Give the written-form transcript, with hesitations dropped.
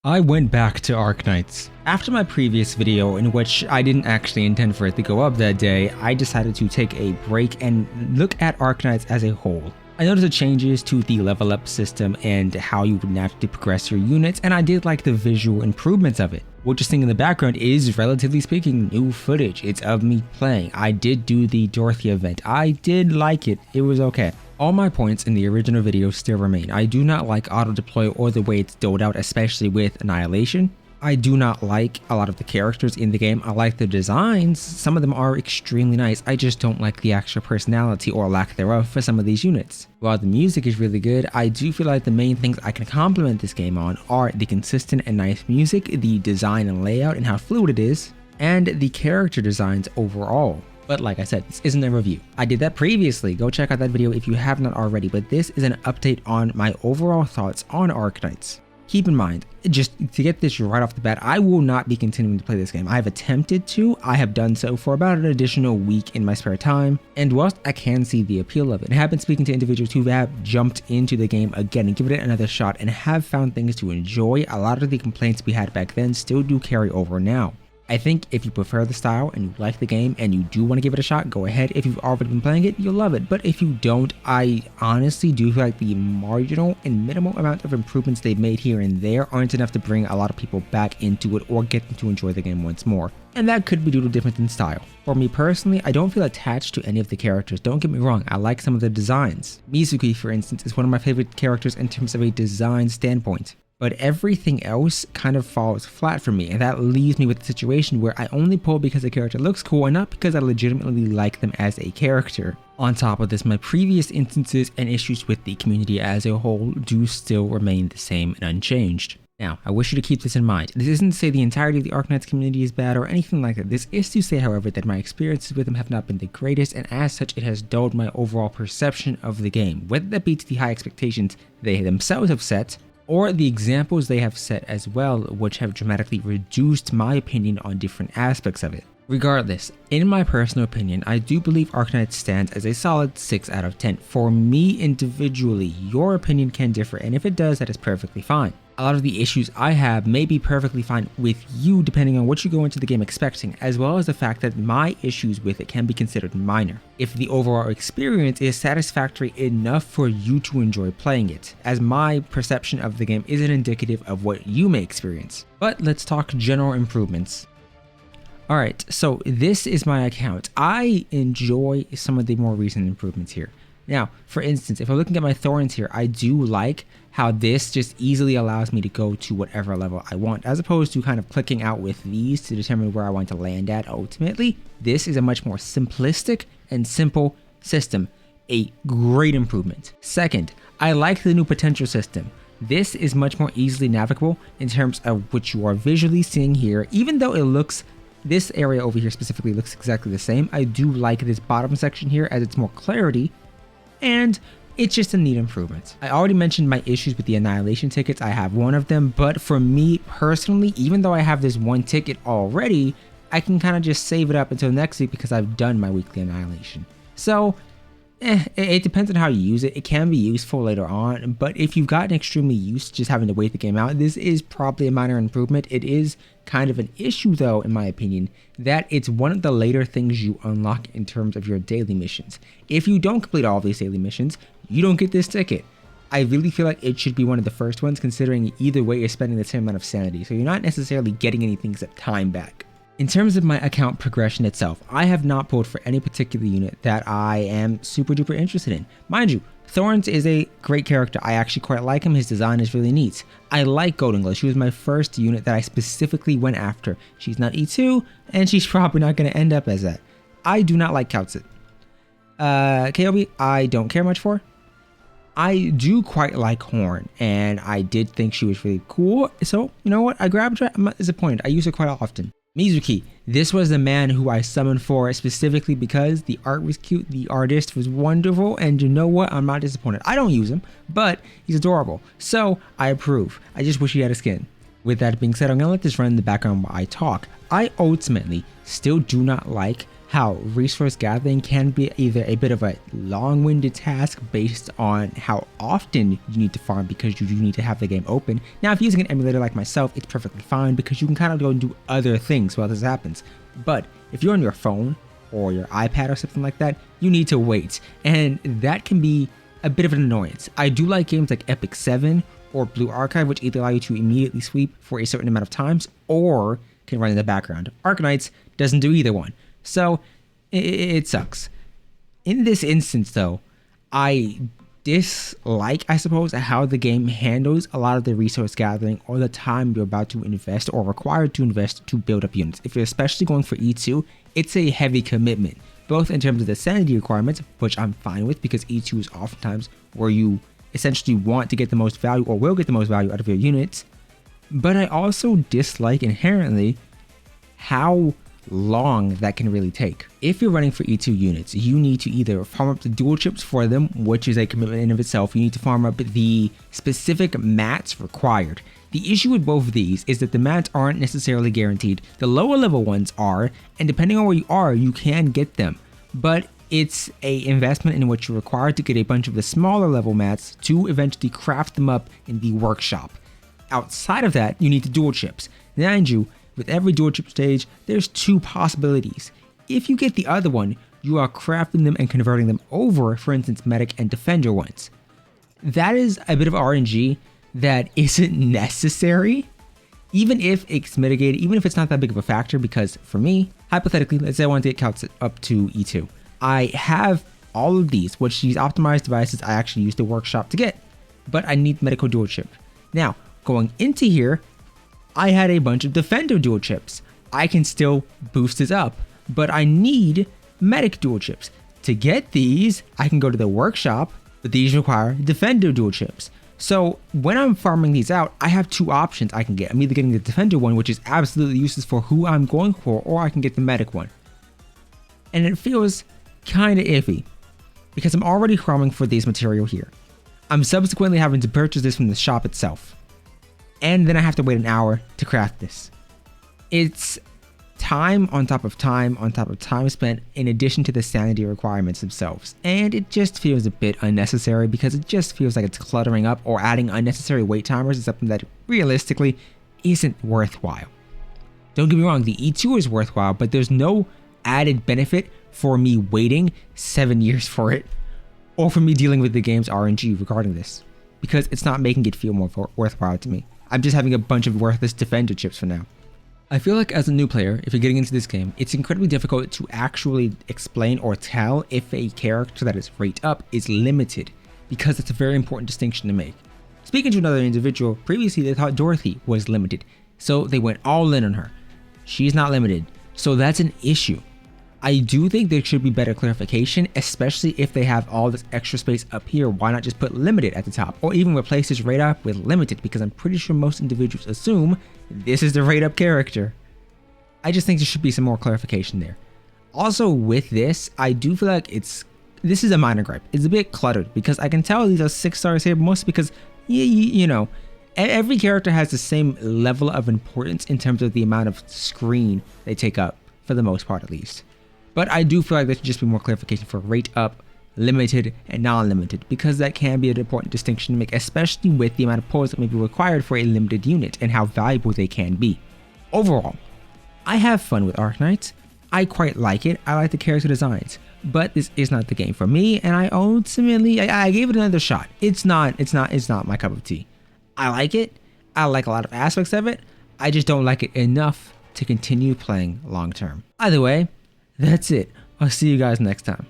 I went back to Arknights. After my previous video, in which I didn't actually intend for it to go up that day, I decided to take a break and look at Arknights as a whole. I noticed the changes to the level up system and how you would naturally progress your units, and I did like the visual improvements of it. What you're seeing in the background is, relatively speaking, new footage. It's of me playing. I did do the Dorothy event. I did like it. It was okay. All my points in the original video still remain. I do not like auto deploy or the way it's doled out, especially with Annihilation. I do not like a lot of the characters in the game. I like the designs. Some of them are extremely nice. I just don't like the actual personality or lack thereof for some of these units. While the music is really good, I do feel like the main things I can compliment this game on are the consistent and nice music, the design and layout and how fluid it is, and the character designs overall. But like I said, this isn't a review. I did that previously. Go check out that video if you have not already, but this is an update on my overall thoughts on Arknights. Keep in mind, just to get this right off the bat, I will not be continuing to play this game. I have attempted to. I have done so for about an additional week in my spare time, and whilst I can see the appeal of it, and have been speaking to individuals who have jumped into the game again and given it another shot and have found things to enjoy, a lot of the complaints we had back then still do carry over now. I think if you prefer the style and you like the game and you do want to give it a shot, go ahead. If you've already been playing it, you'll love it. But if you don't, I honestly do feel like the marginal and minimal amount of improvements they've made here and there aren't enough to bring a lot of people back into it or get them to enjoy the game once more. And that could be due to difference in style. For me personally, I don't feel attached to any of the characters. Don't get me wrong, I like some of the designs. Mizuki, for instance, is one of my favorite characters in terms of a design standpoint. But everything else kind of falls flat for me, and that leaves me with a situation where I only pull because the character looks cool and not because I legitimately like them as a character. On top of this, my previous instances and issues with the community as a whole do still remain the same and unchanged. Now, I wish you to keep this in mind. This isn't to say the entirety of the Arknights community is bad or anything like that. This is to say, however, that my experiences with them have not been the greatest, and as such, it has dulled my overall perception of the game, whether that be to the high expectations they themselves have set, or the examples they have set as well, which have dramatically reduced my opinion on different aspects of it. Regardless, in my personal opinion, I do believe Arknights stands as a solid 6 out of 10. For me individually, your opinion can differ, and if it does, that is perfectly fine. A lot of the issues I have may be perfectly fine with you depending on what you go into the game expecting, as well as the fact that my issues with it can be considered minor, if the overall experience is satisfactory enough for you to enjoy playing it, as my perception of the game isn't indicative of what you may experience. But let's talk general improvements. Alright, so this is my account. I enjoy some of the more recent improvements here. Now, for instance, if I'm looking at my thorns here, I do like how this just easily allows me to go to whatever level I want, as opposed to kind of clicking out with these to determine where I want to land at ultimately. This is a much more simplistic and simple system. A great improvement. Second, I like the new potential system. This is much more easily navigable in terms of what you are visually seeing here, even though it looks this area over here specifically looks exactly the same. I do like this bottom section here as it's more clarity, and it's just a neat improvement. I already mentioned my issues with the Annihilation tickets. I have one of them, but for me personally, even though I have this one ticket already, I can kind of just save it up until next week because I've done my weekly Annihilation. So it depends on how you use it. It can be useful later on, but if you've gotten extremely used to just having to wait the game out, this is probably a minor improvement. It is kind of an issue though, in my opinion, that it's one of the later things you unlock in terms of your daily missions. If you don't complete all of these daily missions, you don't get this ticket. I really feel like it should be one of the first ones, considering either way you're spending the same amount of sanity, so you're not necessarily getting anything except time back. In terms of my account progression itself, I have not pulled for any particular unit that I am super duper interested in. Mind you, Thorns is a great character. I actually quite like him. His design is really neat. I like Golden Glow. She was my first unit that I specifically went after. She's not E2, and she's probably not going to end up as that. I do not like Kautsit. Kobe, I don't care much for. I do quite like Horn, and I did think she was really cool. So, you know what? I grabbed her. I'm not disappointed. I use her quite often. Mizuki, this was the man who I summoned for specifically because the art was cute, the artist was wonderful, and you know what? I'm not disappointed. I don't use him, but he's adorable, so I approve. I just wish he had a skin. With that being said, I'm going to let this run in the background while I talk. I ultimately still do not like how resource gathering can be either a bit of a long-winded task based on how often you need to farm because you do need to have the game open. Now, if you're using an emulator like myself, it's perfectly fine because you can kind of go and do other things while this happens. But if you're on your phone or your iPad or something like that, you need to wait, and that can be a bit of an annoyance. I do like games like Epic 7 or Blue Archive, which either allow you to immediately sweep for a certain amount of times or can run in the background. Arknights doesn't do either one, so it sucks. In this instance though, I dislike, I suppose, how the game handles a lot of the resource gathering or the time you're about to invest or required to invest to build up units. If you're especially going for E2, it's a heavy commitment, both in terms of the sanity requirements, which I'm fine with because E2 is oftentimes where you essentially want to get the most value or will get the most value out of your units, but I also dislike inherently how long that can really take. If you're running for E2 units, you need to either farm up the dual chips for them, which is a commitment in of itself. You need to farm up the specific mats required. The issue with both of these is that the mats aren't necessarily guaranteed. The lower level ones are, and depending on where you are, you can get them, but it's a investment in which you're required to get a bunch of the smaller level mats to eventually craft them up in the workshop. Outside of that, you need the dual chips. Mind you, with every dual chip stage, there's two possibilities. If you get the other one, you are crafting them and converting them over, for instance, medic and defender ones. That is a bit of RNG that isn't necessary, even if it's mitigated, even if it's not that big of a factor, because for me, hypothetically, let's say I want to get calcs up to E2. I have all of these, which these optimized devices I actually use the workshop to get, but I need medical dual chip. Now, going into here, I had a bunch of defender dual chips. I can still boost this up, but I need medic dual chips. To get these, I can go to the workshop, but these require defender dual chips. So when I'm farming these out, I have two options I can get. I'm either getting the defender one, which is absolutely useless for who I'm going for, or I can get the medic one. And it feels kind of iffy because I'm already farming for this material here. I'm subsequently having to purchase this from the shop itself, and then I have to wait an hour to craft this. It's time on top of time on top of time spent in addition to the sanity requirements themselves, and it just feels a bit unnecessary because it just feels like it's cluttering up or adding unnecessary wait timers is something that realistically isn't worthwhile. Don't get me wrong, the E2 is worthwhile, but there's no added benefit for me waiting 7 years for it, or for me dealing with the game's RNG regarding this, because it's not making it feel more worthwhile to me. I'm just having a bunch of worthless defender chips for now. I feel like as a new player, if you're getting into this game, it's incredibly difficult to actually explain or tell if a character that is rate up is limited, because it's a very important distinction to make. Speaking to another individual, previously they thought Dorothy was limited, so they went all in on her. She's not limited, so that's an issue. I do think there should be better clarification, especially if they have all this extra space up here. Why not just put limited at the top, or even replace this rate up with limited, because I'm pretty sure most individuals assume this is the rate up character. I just think there should be some more clarification there. Also with this, I do feel like this is a minor gripe. It's a bit cluttered because I can tell these are 6 stars here, mostly because you know, every character has the same level of importance in terms of the amount of screen they take up, for the most part at least. But I do feel like there should just be more clarification for rate up, limited, and non-limited, because that can be an important distinction to make, especially with the amount of pulls that may be required for a limited unit and how valuable they can be. Overall, I have fun with Arknights. I quite like it. I like the character designs, but this is not the game for me, and I ultimately I gave it another shot. It's not my cup of tea. I like it. I like a lot of aspects of it. I just don't like it enough to continue playing long term. Either way, that's it. I'll see you guys next time.